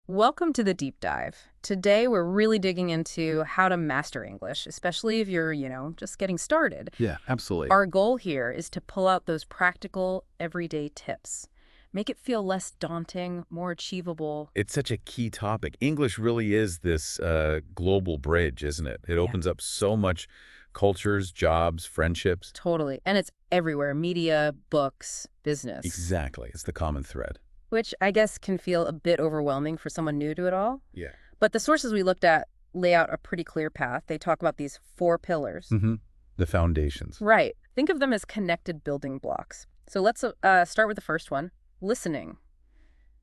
Welcome to the deep dive. Today, we're really digging into how to master English, especially if you're, just getting started. Yeah, absolutely. Our goal here is to pull out those practical, everyday tips. Make it feel less daunting, more achievable. It's such a key topic. English really is this global bridge, isn't it? It Yeah. opens up so much cultures, jobs, friendships. Totally. And it's everywhere, media, books, business, Exactly. It's the common thread. which I guess can feel a bit overwhelming for someone new to it all. Yeah. But the sources we looked at lay out a pretty clear path. They talk about these 4 pillars. Mm-hmm. The foundations. Right. Think of them as connected building blocks. So let's start with the first one, listening.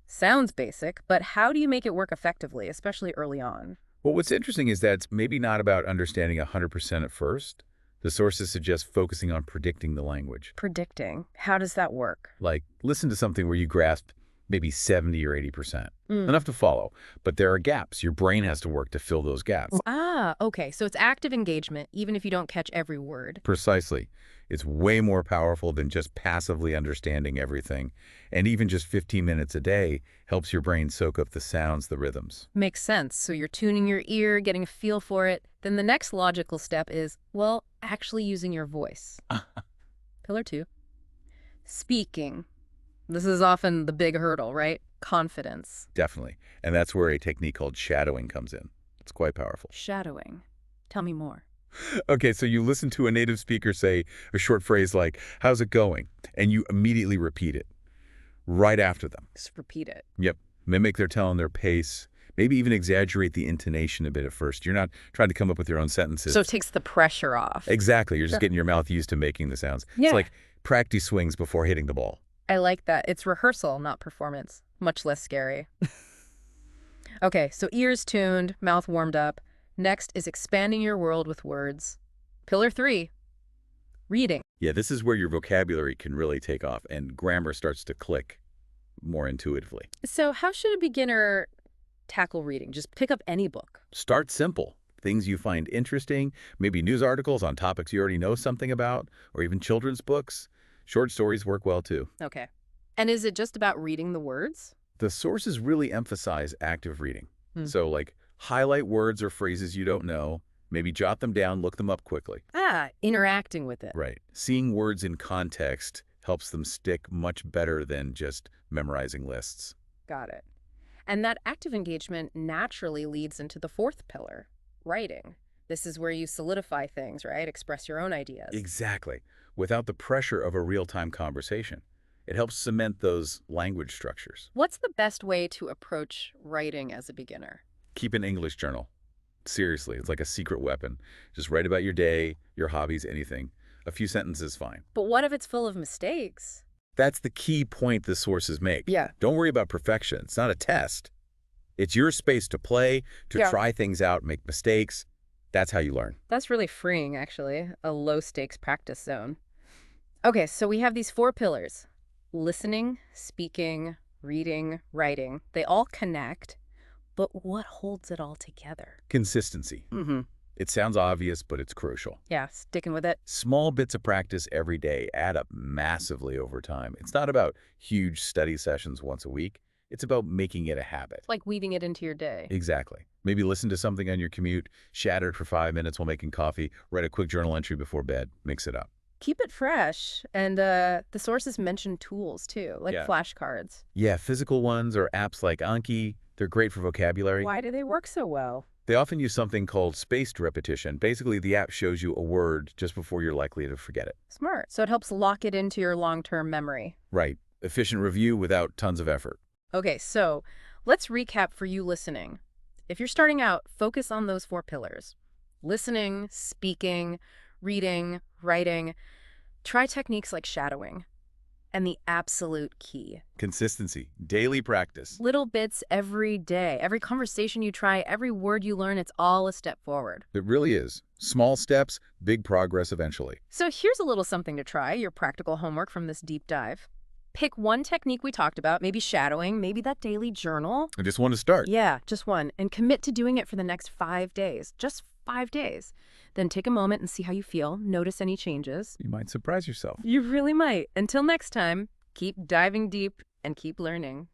Sounds basic, but how do you make it work effectively, especially early on? Well, what's interesting is that it's maybe not about understanding 100% at first. The sources suggest focusing on predicting the language. Predicting. How does that work? Like, listen to something where you grasp maybe 70 or 80%. Mm. Enough to follow, but there are gaps. Your brain has to work to fill those gaps. Ah, okay. So it's active engagement, even if you don't catch every word. Precisely. It's way more powerful than just passively understanding everything. And even just 15 minutes a day helps your brain soak up the sounds, the rhythms. Makes sense. So you're tuning your ear, getting a feel for it. Then the next logical step is, well, actually using your voice. Pillar 2. Speaking. This is often the big hurdle, right? Confidence. Definitely. And that's where a technique called shadowing comes in. It's quite powerful. Shadowing. Tell me more. Okay, so you listen to a native speaker say a short phrase like, "How's it going?" And you immediately repeat it right after them. Just repeat it. Yep. Mimic their tone, their pace. Maybe even exaggerate the intonation a bit at first. You're not trying to come up with your own sentences. So it takes the pressure off. Exactly. You're just Sure. getting your mouth used to making the sounds. Yeah. It's like practice swings before hitting the ball. I like that. It's rehearsal, not performance. Much less scary. Okay, so ears tuned, mouth warmed up. Next is expanding your world with words. Pillar 3, reading. Yeah, this is where your vocabulary can really take off and grammar starts to click more intuitively. So how should a beginner tackle reading? Just pick up any book. Start simple. Things you find interesting, maybe news articles on topics you already know something about, or even children's books. Short stories work well too. Okay. And is it just about reading the words? The sources really emphasize active reading. Hmm. So like highlight words or phrases you don't know, maybe jot them down, look them up quickly. Interacting with it. Right. Seeing words in context helps them stick much better than just memorizing lists. Got it. And that active engagement naturally leads into the 4th pillar, writing. This is where you solidify things, right? Express your own ideas. Exactly. Without the pressure of a real-time conversation. It helps cement those language structures. What's the best way to approach writing as a beginner? Keep an English journal. Seriously, it's like a secret weapon. Just write about your day, your hobbies, anything. A few sentences fine. But what if it's full of mistakes? That's the key point the sources make. Yeah. Don't worry about perfection. It's not a test. It's your space to play, to Yeah. try things out, make mistakes. That's how you learn. That's really freeing, actually. A low-stakes practice zone. Okay, so we have these 4 pillars. Listening, speaking, reading, writing. They all connect, but what holds it all together? Consistency. Mm-hmm. It sounds obvious, but it's crucial. Yeah, sticking with it. Small bits of practice every day add up massively over time. It's not about huge study sessions once a week. It's about making it a habit. It's like weaving it into your day. Exactly. Maybe listen to something on your commute, shatter it for 5 minutes while making coffee, write a quick journal entry before bed, mix it up. Keep it fresh. And the sources mention tools, too, like Yeah. flashcards. Yeah, physical ones or apps like Anki, they're great for vocabulary. Why do they work so well? They often use something called spaced repetition. Basically, the app shows you a word just before you're likely to forget it. Smart. So it helps lock it into your long-term memory. Right. Efficient review without tons of effort. Okay, so let's recap for you listening. If you're starting out, focus on those 4 pillars. Listening, speaking, reading, writing. Try techniques like shadowing. And the absolute key. Consistency. Daily practice. Little bits every day. Every conversation you try, every word you learn, it's all a step forward. It really is. Small steps, big progress eventually. So here's a little something to try, your practical homework from this deep dive. Pick one technique we talked about, maybe shadowing, maybe that daily journal. I just want to start. Yeah, just one. And commit to doing it for the next 5 days. Just 5 days. Then take a moment and see how you feel. Notice any changes. You might surprise yourself. You really might. Until next time, keep diving deep and keep learning.